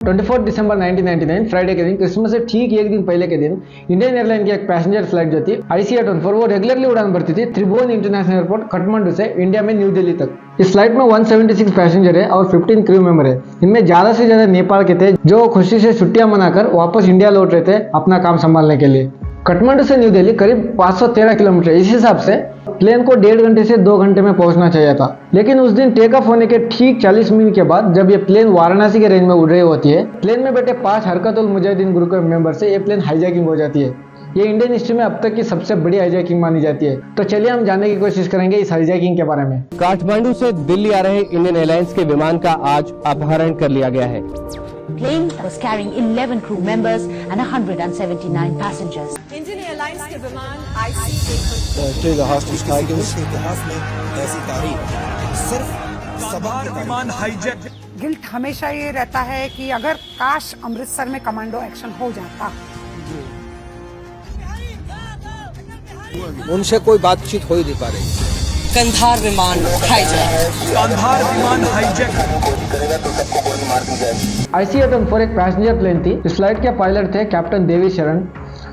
24 दिसंबर 1999 Friday के दिन Christmas से ठीक एक दिन पहले के दिन इंडियन एयरलाइन की एक पैसेंजर फ्लाइट जो थी ICA-24 वो रेगुलरली उड़ान भरती थी त्रिभुवन इंटरनेशनल एयरपोर्ट काठमांडू से इंडिया में न्यू दिल्ली तक। इस फ्लाइट में 176 पैसेंजर है और 15 क्रू मेंबर है। इनमें ज्यादा से ज्यादा नेपाल के थे जो खुशी से छुट्टियां मनाकर वापस इंडिया लौट रहे थे अपना काम संभालने के लिए। काठमांडू से न्यू दिल्ली करीब 513 किलोमीटर। इस हिसाब से प्लेन को 1.5 घंटे से 2 घंटे में पहुंचना चाहिए था, लेकिन उस दिन टेक ऑफ होने के ठीक 40 मिनट के बाद जब ये प्लेन वाराणसी के रेंज में उड़ रही होती है, प्लेन में बैठे 5 हरकत-उल मुजाहिदीन ग्रुप के मेंबर से ये प्लेन हाईजैकिंग हो जाती है। ये इंडियन हिस्ट्री में अब तक की सबसे बड़ी हाईजैकिंग मानी जाती है। तो चलिए हम जानने की कोशिश करेंगे इस हाईजैकिंग के बारे में। काठमांडू से दिल्ली आ रहे इंडियन एयरलाइंस के विमान का आज अपहरण कर लिया गया है। Plane was carrying 11 crew members and 179 passengers. Indian airlines के विमान ICA to the hostage takers के इतिहास में ऐसी तारीख सिर्फ सवार विमान हाईजैक। गिल्ट हमेशा ये रहता है कि अगर काश अमृतसर में कमांडो एक्शन हो जाता। उनसे कोई बातचीत हो ही नहीं पा रही। कंधार विमान हाईजैक। ICA-24 एक पैसेंजर प्लेन थी। इस फ्लाइट के पायलट थे कैप्टन देवी शरण,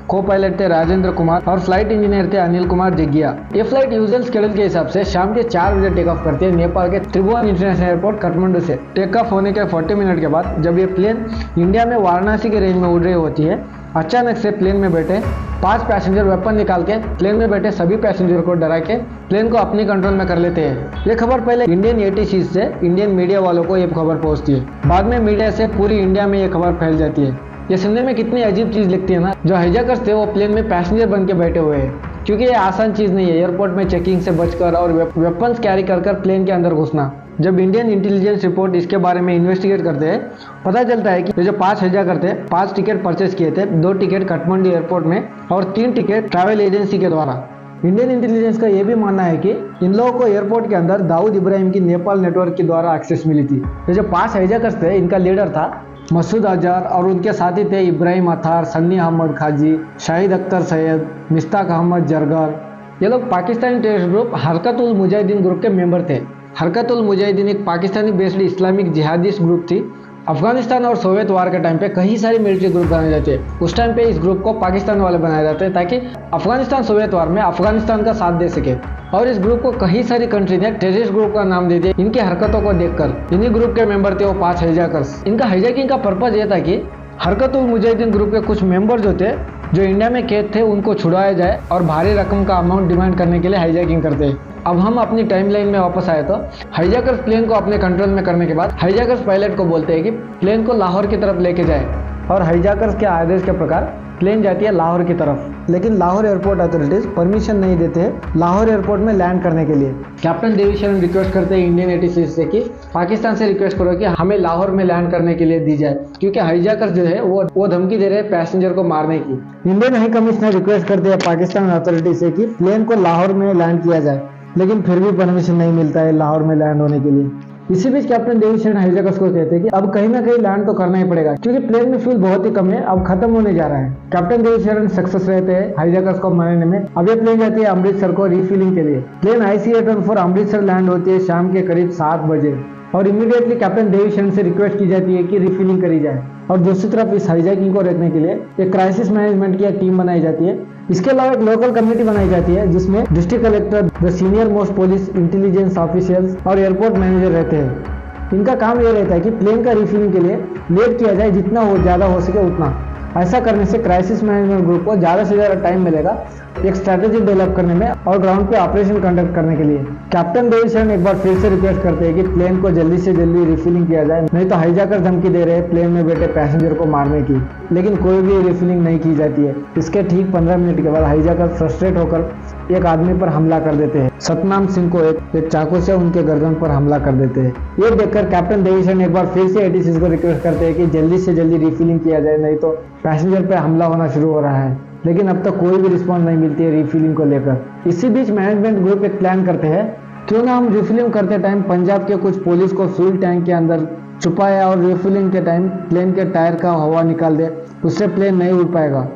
को पायलट थे राजेंद्र कुमार और फ्लाइट इंजीनियर थे अनिल कुमार जग्गिया। ये फ्लाइट यूजुअल शेड्यूल के हिसाब से शाम के 4 बजे टेक ऑफ करती है नेपाल के त्रिभुवन इंटरनेशनल एयरपोर्ट काठमांडू से। टेक ऑफ होने के 40 मिनट के बाद जब ये प्लेन इंडिया में वाराणसी के रेंज में उड़ रही होती है, अचानक से प्लेन में बैठे 5 पैसेंजर वेपन निकाल के प्लेन में बैठे सभी पैसेंजर को डरा के प्लेन को अपने कंट्रोल में कर लेते हैं। ये खबर पहले इंडियन ATC से इंडियन मीडिया वालों को ये खबर पहुंचती है। बाद में मीडिया से पूरी इंडिया में ये खबर फैल जाती है। ये सुनने में कितनी अजीब चीज लगती है ना, जो हाईजैकर्स थे वो प्लेन में पैसेंजर बन के बैठे हुए हैं, क्योंकि ये आसान चीज नहीं है एयरपोर्ट में चेकिंग से बचकर और वेपन्स कैरी कर प्लेन के अंदर घुसना। जब इंडियन इंटेलिजेंस रिपोर्ट इसके बारे में इन्वेस्टिगेट करते हैं, पता चलता है कि ये जो 5 हाईजैकर थे 5 टिकट परचेज किए थे, 2 टिकट काठमांडू एयरपोर्ट में और 3 टिकट ट्रैवल एजेंसी के द्वारा। इंडियन इंटेलिजेंस का यह भी मानना है कि इन लोगों को एयरपोर्ट के अंदर दाऊद इब्राहिम की नेपाल नेटवर्क के द्वारा एक्सेस मिली थी। ये जो 5 हाईजैकर्स थे इनका लीडर था मसूद अजहर और उनके साथी थे इब्राहिम अथार, सन्नी अहमद खाजी, शाहिद अख्तर सैयद, मिस्ताक अहमद जरगर। ये लोग Pakistani terrorist group Harkat ul Mujahideen group के मेंबर थे। हरकत-उल मुजाहिदीन एक Pakistani based Islamic jihadist group थी। अफगानिस्तान और सोवियत वार के टाइम पे कई सारे मिलिट्री ग्रुप बनाए जाते हैं। उस टाइम पे इस ग्रुप को पाकिस्तान वाले बनाए जाते हैं ताकि अफगानिस्तान सोवियत वार में अफगानिस्तान का साथ दे सके। और इस ग्रुप को कई सारी कंट्री ने टेररिस्ट ग्रुप का नाम दे दिया इनकी हरकतों को देखकर। इन्हीं ग्रुप के मेंबर थे वो 5 हाईजैकर्स। इनका हाईजैकिंग का पर्पज ये था कि हरकत-उल मुजाहिदीन ग्रुप के कुछ मेंबर जो थे जो इंडिया में कैद थे उनको छुड़ाया जाए और भारी रकम का अमाउंट डिमांड करने के लिए हाईजैकिंग करते हैं। अब हम अपनी टाइमलाइन में वापस आए तो हाईजैकर्स प्लेन को अपने कंट्रोल में करने के बाद हाईजैकर्स पायलट को बोलते हैं कि प्लेन को लाहौर की तरफ लेके जाए और हाईजैकर्स के आदेश के प्रकार प्लेन जाती है लाहौर की तरफ। लेकिन लाहौर एयरपोर्ट अथॉरिटीज परमिशन नहीं देते हैं लाहौर एयरपोर्ट में लैंड करने के लिए। कैप्टन देवी शरण रिक्वेस्ट करते हैं इंडियन ATC से कि पाकिस्तान से रिक्वेस्ट करो कि हमें लाहौर में लैंड करने के लिए दी जाए, क्योंकि हाईजैकर्स जो है वो धमकी दे रहे हैं पैसेंजर को मारने की। इंडियन हाई कमिश्नर रिक्वेस्ट करते हैं पाकिस्तान अथॉरिटी से कि प्लेन को लाहौर में लैंड किया जाए, लेकिन फिर भी परमिशन नहीं मिलता है लाहौर में लैंड होने के लिए। इसी बीच कैप्टन देवी शरण हाईजैकर्स को कहते हैं कि अब कहीं ना कहीं लैंड तो करना ही पड़ेगा, क्योंकि प्लेन में फ्यूल बहुत ही कम है, अब खत्म होने जा रहा है। कैप्टन देवी शरण सक्सेस रहते हैं हाईजैकर्स को मारने में। अब ये प्लेन जाती है अमृतसर को रिफिलिंग के लिए। प्लेन ICA-24 अमृतसर लैंड होती है शाम के करीब 7 बजे और इमीडिएटली कैप्टन देवी शरण से रिक्वेस्ट की जाती है कि रिफिलिंग करी जाए। और दूसरी तरफ इस हाईजैकिंग को रोकने के लिए एक क्राइसिस मैनेजमेंट की एक टीम बनाई जाती है। इसके अलावा एक लोकल कमेटी बनाई जाती है जिसमें district collector, the senior most police intelligence officials और एयरपोर्ट मैनेजर रहते हैं। इनका काम ये रहता है कि प्लेन का रिफिलिंग के लिए लेट किया जाए, जितना ज़्यादा हो सके उतना। ऐसा करने से क्राइसिस मैनेजमेंट ग्रुप को ज़्यादा से ज़्यादा टाइम मिलेगा एक स्ट्रैटेजी डेवलप करने में और ग्राउंड पे ऑपरेशन कंडक्ट करने के लिए। कैप्टन देवी शरण एक बार फिर से रिक्वेस्ट करते हैं कि प्लेन को जल्दी से जल्दी रिफिलिंग किया जाए, नहीं तो हाईजैकर धमकी दे रहे हैं प्लेन में बैठे पैसेंजर को मारने की। लेकिन कोई भी रिफिलिंग नहीं की जाती है। इसके ठीक 15 मिनट के बाद हाईजैकर फ्रस्ट्रेट होकर एक आदमी पर हमला कर देते हैं। सतनाम सिंह को एक चाकू से उनके गर्दन पर हमला कर देते हैं। ये देखकर कैप्टन देवी शरण एक बार फिर से ATC को रिक्वेस्ट करते हैं कि जल्दी से जल्दी रिफिलिंग किया जाए, नहीं तो पैसेंजर पे हमला होना शुरू हो रहा है। लेकिन अब तक कोई भी रिस्पॉन्स नहीं मिलती है रिफिलिंग को लेकर। इसी बीच मैनेजमेंट ग्रुप एक प्लान करते हैं, क्यों ना हम रिफिलिंग करते टाइम पंजाब के कुछ पुलिस को फ्यूल टैंक के अंदर छुपाया और रिफिलिंग के टाइम प्लेन के टायर का हवा निकाल दे, उससे प्लेन नहीं उड़ पाएगा।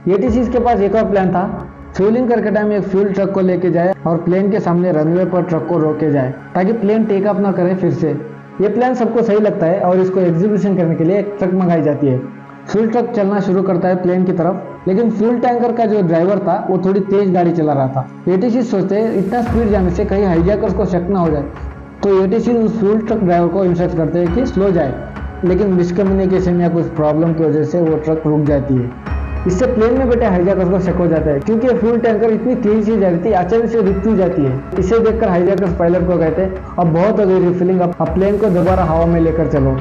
ATC के पास एक और प्लान था, फ्यूलिंग करके टाइम एक फ्यूल ट्रक को लेके जाए और प्लेन के सामने रनवे पर ट्रक को रोके जाए ताकि प्लेन टेक ऑफ ना करे फिर से। ये प्लान सबको सही लगता है और इसको एग्जीक्यूशन करने के लिए एक ट्रक मंगाई जाती है। फ्यूल ट्रक चलना शुरू करता है प्लेन की तरफ, लेकिन फ्यूल टैंकर का जो ड्राइवर था वो थोड़ी तेज गाड़ी चला रहा था। एटीसी सोचते हैं इतना स्पीड जाने से कहीं हाईजैकर्स को शक ना हो जाए, तो एटीसी उस फ्यूल ट्रक ड्राइवर को इंस्ट्रक्ट करते हैं कि स्लो जाए, लेकिन मिसकम्युनिकेशन या कुछ प्रॉब्लम की वजह से वो ट्रक रुक जाती है। इससे प्लेन में बैठे हाईजैकर्स को शक हो जाता है, क्योंकि फ्यूल टैंकर इतनी तेजी से जा रही थी, अचानक से रुक क्यों जाती है। इसे देखकर हाईजैकर्स पायलट को कहते हैं अब बहुत हो गई रिफिलिंग, अब प्लेन को दोबारा हवा में लेकर चलो।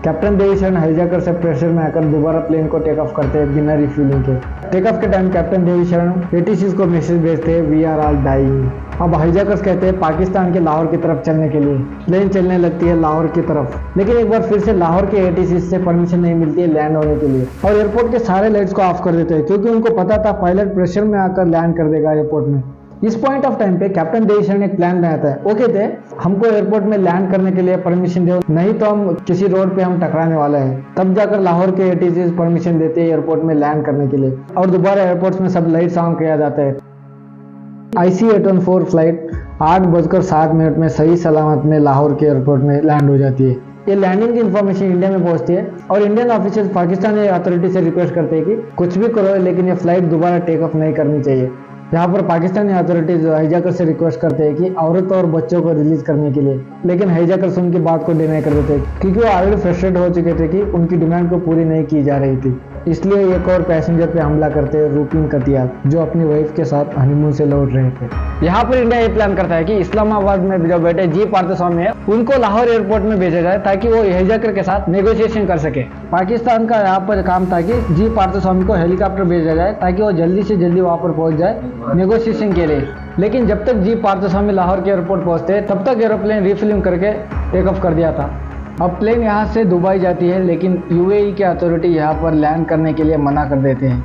कैप्टन देवी शरण हाईजैकर से प्रेशर में आकर दोबारा प्लेन को टेक ऑफ करते हैं बिना रिफ्यूलिंग के। टेक ऑफ के टाइम कैप्टन देवी शरण एटीसी को मैसेज भेजते हैं वी आर ऑल डाइंग। अब हाईजैकर्स कहते हैं पाकिस्तान के लाहौर की तरफ चलने के लिए। प्लेन चलने लगती है लाहौर की तरफ, लेकिन एक बार फिर से लाहौर के एटीसी से परमिशन नहीं मिलती है लैंड होने के लिए, और एयरपोर्ट के सारे लाइट्स को ऑफ कर देते हैं, क्योंकि उनको पता था पायलट प्रेशर में आकर लैंड कर देगा एयरपोर्ट में। इस पॉइंट ऑफ टाइम पे कैप्टन देवीशरण ने एक प्लान बनाता है। वो कहते हैं हमको एयरपोर्ट में लैंड करने के लिए परमिशन दो, नहीं तो हम किसी रोड पे हम टकराने वाले हैं। तब जाकर लाहौर के एटीसी परमिशन देते हैं एयरपोर्ट में लैंड करने के लिए, और दोबारा एयरपोर्ट में सब लाइट्स ऑन किया जाता है। IC-814 फ्लाइट 8:07 में सही सलामत में लाहौर के एयरपोर्ट में लैंड हो जाती है। ये लैंडिंग की इन्फॉर्मेशन इंडिया में पहुंचती है और इंडियन ऑफिशियल पाकिस्तानी अथॉरिटी से रिक्वेस्ट करते हैं कि कुछ भी करो, लेकिन ये फ्लाइट दोबारा टेक ऑफ नहीं करनी चाहिए। यहाँ पर पाकिस्तानी अथॉरिटीज हाईजैकर से रिक्वेस्ट करते हैं कि औरत और बच्चों को रिलीज करने के लिए, लेकिन हाईजैकर्स उनकी बात को डिनाई कर देते हैं, क्योंकि वो ऑलरेडी फ्रस्ट्रेट हो चुके थे कि उनकी डिमांड को पूरी नहीं की जा रही थी। इसलिए एक और पैसेंजर पे हमला करते हैं रूपिन कतियाल, जो अपनी वाइफ के साथ हनीमून से लौट रहे थे। यहाँ पर इंडिया ये प्लान करता है कि इस्लामाबाद में जो बैठे जी पार्थस्वामी है उनको लाहौर एयरपोर्ट में भेजा जाए, ताकि वो हाईजैकर के साथ नेगोशिएशन कर सके। पाकिस्तान का यहाँ पर काम था कि जी पार्थस्वामी को हेलीकॉप्टर भेजा जाए, ताकि वो जल्दी से जल्दी वहाँ पर पहुँच जाए नेगोशिएशन के लिए। लेकिन जब तक जी पार्थस्वामी लाहौर के एयरपोर्ट पहुँचते तब तक एरोप्लेन रिफिलिंग करके टेक ऑफ कर दिया था। अब प्लेन यहाँ से दुबई जाती है, लेकिन UAE के अथॉरिटी यहाँ पर लैंड करने के लिए मना कर देते हैं।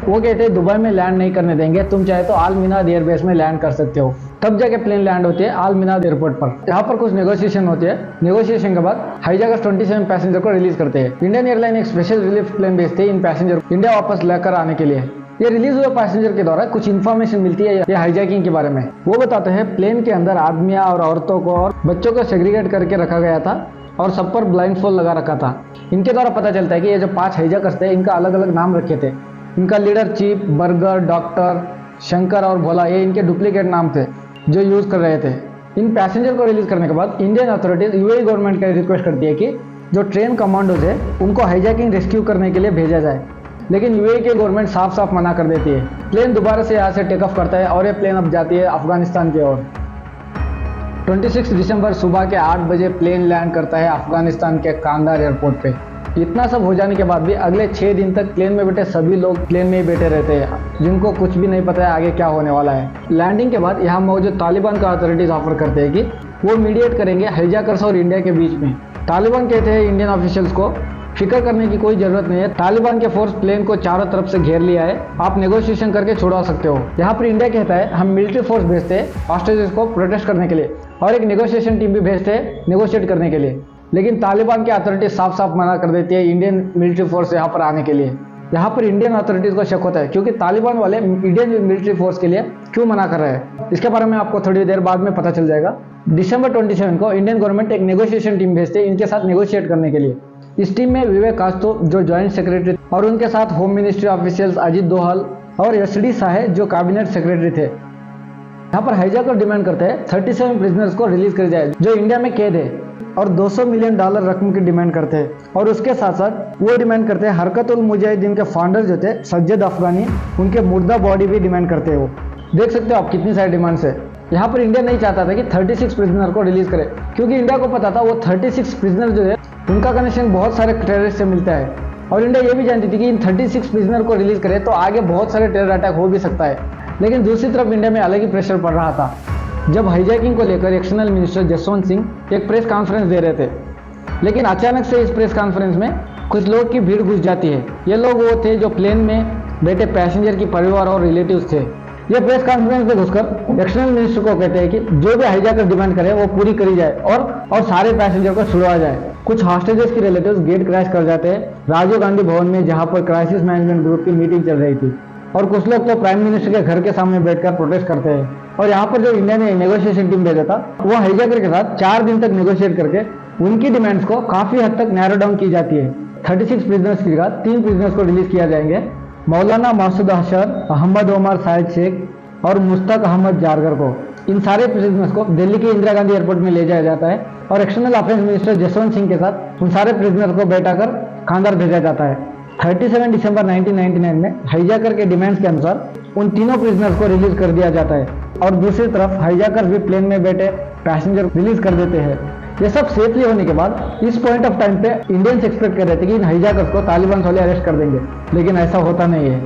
वो कहते हैं दुबई में लैंड नहीं करने देंगे, तुम चाहे तो आल मिनाद एयरबेस में लैंड कर सकते हो। तब जाके प्लेन लैंड होती है आल मिनाद एयरपोर्ट पर। यहाँ पर कुछ नेगोशिएशन होती है। नेगोशिएशन के बाद हाईजैकर्स 27 पैसेंजर को रिलीज करते हैं। इंडियन एयरलाइन एक स्पेशल रिलीफ प्लेन भेजते हैं इन पैसेंजर इंडिया वापस लेकर आने के लिए। ये रिलीज हुए पैसेंजर के द्वारा कुछ इन्फॉर्मेशन मिलती है ये हाईजैकिंग के बारे में। वो बताते हैं प्लेन के अंदर आदमियां और औरतों को और बच्चों को सेग्रीगेट करके रखा गया था और सब पर ब्लाइंडफोल्ड लगा रखा था। इनके द्वारा पता चलता है कि ये जो 5 हाईजैकर्स थे इनका अलग अलग नाम रखे थे। इनका leader chief, burger, doctor, Shankar और भोला, ये इनके डुप्लीकेट नाम थे जो यूज कर रहे थे। इन पैसेंजर को रिलीज करने के बाद इंडियन अथॉरिटीज UAE गवर्नमेंट का रिक्वेस्ट करती है कि जो ट्रेन कमांडोज है उनको हाईजैकिंग रेस्क्यू करने के लिए भेजा जाए, लेकिन UAE की गवर्नमेंट साफ साफ मना कर देती है। प्लेन दोबारा से यहाँ से टेक ऑफ करता है और ये प्लेन अब जाती है अफगानिस्तान की ओर। 26 दिसंबर सुबह के 8 बजे प्लेन लैंड करता है अफगानिस्तान के कांदार एयरपोर्ट पे। इतना सब हो जाने के बाद भी अगले 6 दिन तक प्लेन में बैठे सभी लोग प्लेन में ही बैठे रहते हैं, जिनको कुछ भी नहीं पता है आगे क्या होने वाला है। लैंडिंग के बाद यहाँ मौजूद तालिबान का अथॉरिटीज ऑफर करते हैं कि वो मीडिएट करेंगे हाईजैकर्स और इंडिया के बीच में। तालिबान कहते हैं इंडियन ऑफिशियल्स को फिक्र करने की कोई जरूरत नहीं है, तालिबान के फोर्स प्लेन को चारों तरफ से घेर लिया है, आप नेगोशिएशन करके छुड़वा सकते हो। यहाँ पर इंडिया कहता है हम मिलिट्री फोर्स भेजते हैं हॉस्टेजेस को प्रोटेस्ट करने के लिए और एक नेगोशिएशन टीम भी भेजते हैं नेगोशिएट करने के लिए, लेकिन तालिबान की अथॉरिटी साफ साफ मना कर देती है इंडियन मिलिट्री फोर्स यहाँ पर आने के लिए। यहाँ पर इंडियन अथॉरिटीज को शक होता है क्योंकि तालिबान वाले इंडियन मिलिट्री फोर्स के लिए क्यों मना कर रहे हैं, इसके बारे में आपको थोड़ी देर बाद में पता चल जाएगा। दिसंबर 27 को इंडियन गवर्नमेंट एक नेगोशिएशन टीम भेजते हैं इनके साथ नेगोशिएट करने के लिए। इस टीम में विवेक कास्तो जो ज्वाइंट सेक्रेटरी और उनके साथ होम मिनिस्ट्री ऑफिशियल्स अजीत दोहल और SD शाह जो कैबिनेट सेक्रेटरी थे। यहाँ पर हाईजैकर डिमांड करते हैं 37 प्रिजनर्स को रिलीज कर जाए जो इंडिया में कैद है, और $200 मिलियन रकम की डिमांड करते हैं। और उसके साथ साथ वो डिमांड करते हैं हरकत उल मुजाहिदीन के फाउंडर जो थे सज्जद अफगानी, उनके मुर्दा बॉडी भी डिमांड करते हैं। वो देख सकते हो आप कितनी सारी डिमांड्स है। यहाँ पर इंडिया नहीं चाहता था कि 36 प्रिजनर को रिलीज करे, क्योंकि इंडिया को पता था वो 36 प्रिजनर जो है उनका कनेक्शन बहुत सारे टेररिस्ट से मिलता है, और इंडिया ये भी जानती थी कि इन 36 प्रिजनर को रिलीज करे तो आगे बहुत सारे टेरर अटैक हो भी सकता है। लेकिन दूसरी तरफ इंडिया में अलग ही प्रेशर पड़ रहा था। जब हाईजैकिंग को लेकर एक्सटर्नल मिनिस्टर जसवंत सिंह एक प्रेस कॉन्फ्रेंस दे रहे थे, लेकिन अचानक से इस प्रेस कॉन्फ्रेंस में कुछ लोग की भीड़ घुस जाती है। ये लोग वो थे जो प्लेन में बैठे पैसेंजर की परिवार और रिलेटिव्स थे। ये प्रेस कॉन्फ्रेंस में घुसकर एक्सटर्नल मिनिस्टर को कहते हैं कि जो भी हाईजैकर डिमांड करे वो पूरी करी जाए और सारे पैसेंजर को छुड़वा जाए। कुछ हॉस्टेजेस के रिलेटिव्स गेट क्रैश कर जाते हैं राजीव गांधी भवन में, जहां पर क्राइसिस मैनेजमेंट ग्रुप की मीटिंग चल रही थी, और कुछ लोग तो प्राइम मिनिस्टर के घर के सामने बैठकर प्रोटेस्ट करते हैं। और यहाँ पर जो इंडिया ने नेगोशिएशन टीम भेजा था वो हाईजैकर के साथ 4 दिन तक नेगोशिएट करके उनकी डिमांड्स को काफ़ी हद तक नैरो डाउन की जाती है। 36 प्रिजनर्स की जगह 3 प्रिजनर्स को रिलीज किया जाएंगे, मौलाना मसूद अशर, अहमद उमर साहिद शेख और मुश्ताक अहमद जारगर को। इन सारे प्रिजनर्स को दिल्ली के इंदिरा गांधी एयरपोर्ट में ले जाया जाता है और external affairs minister Jaswant Singh के साथ उन सारे प्रिजनर्स को बैठाकर कांधार भेजा जाता है। 37 दिसंबर 1999 में हाईजैकर के डिमांड्स के अनुसार उन तीनों प्रिजनर्स को रिलीज कर दिया जाता है और दूसरी तरफ हाईजैकर भी प्लेन में बैठे पैसेंजर रिलीज कर देते हैं। ये सब सेफली होने के बाद इस पॉइंट ऑफ टाइम पे इंडियंस एक्सपेक्ट कर रहे थे कि इन हाईजैकर्स को तालिबान वाले अरेस्ट कर देंगे, लेकिन ऐसा होता नहीं है।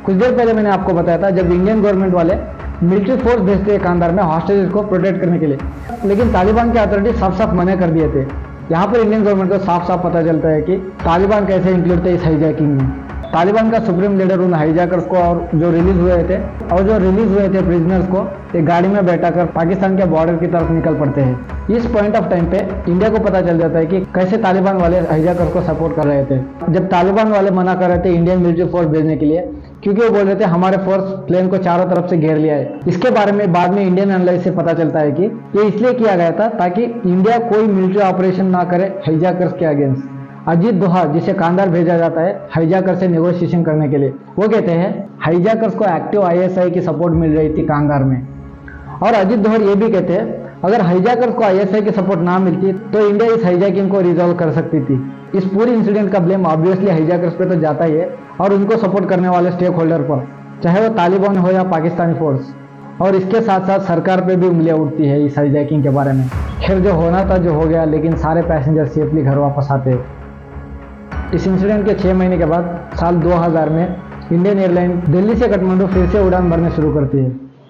कुछ देर पहले मैंने आपको बताया था जब इंडियन गवर्नमेंट वाले मिलिट्री फोर्स भेजते हैं कांधार में हॉस्टेजेस को प्रोटेक्ट करने के लिए, लेकिन तालिबान के अथॉरिटी साफ साफ मना कर दिए थे। यहाँ पर इंडियन गवर्नमेंट को साफ साफ पता चलता है कि तालिबान कैसे इंक्लूड थे इस हाईजैकिंग में। तालिबान का सुप्रीम लीडर उन हाईजैकर्स को और जो रिलीज हुए थे प्रिजनर्स को एक गाड़ी में बैठाकर पाकिस्तान के बॉर्डर की तरफ निकल पड़ते हैं। इस पॉइंट ऑफ टाइम पे इंडिया को पता चल जाता है कि कैसे तालिबान वाले हाईजैकर्स को सपोर्ट कर रहे थे। जब तालिबान वाले मना कर रहे थे इंडियन मिलिट्री फोर्स भेजने के लिए, क्योंकि वो बोल रहे थे हमारे फोर्स प्लेन को चारों तरफ से घेर लिया है। इसके बारे में बाद में इंडियन एनालिस्ट से पता चलता है कि ये इसलिए किया गया था ताकि इंडिया कोई मिलिट्री ऑपरेशन ना करे हाईजैकर्स के अगेंस्ट। अजीत दोहा जिसे कांधार भेजा जाता है हाईजैकर से नेगोशिएशन करने के लिए, वो कहते हैं हाईजैकर्स को एक्टिव ISI की सपोर्ट मिल रही थी कांधार में। और अजीत दोहर ये भी कहते हैं अगर हाईजैकर्स को ISI की सपोर्ट ना मिलती तो इंडिया इस हाईजैकिंग को रिजॉल्व कर सकती थी। इस पूरी इंसिडेंट का ब्लेम ऑब्वियसली हाईजैकर्स पे तो जाता ही है और उनको सपोर्ट करने वाले स्टेक होल्डर पर, चाहे वो तालिबान हो या पाकिस्तानी फोर्स। और इसके साथ साथ सरकार पे भी उंगलियां उठती है इस हाईजैकिंग के बारे में। खैर जो होना था जो हो गया, लेकिन सारे पैसेंजर सेफली घर वापस आते हैं। इस इंसिडेंट के 6 महीने के बाद साल 2000 में इंडियन एयरलाइन दिल्ली से काठमांडू फिर से उड़ान भरने शुरू करती है।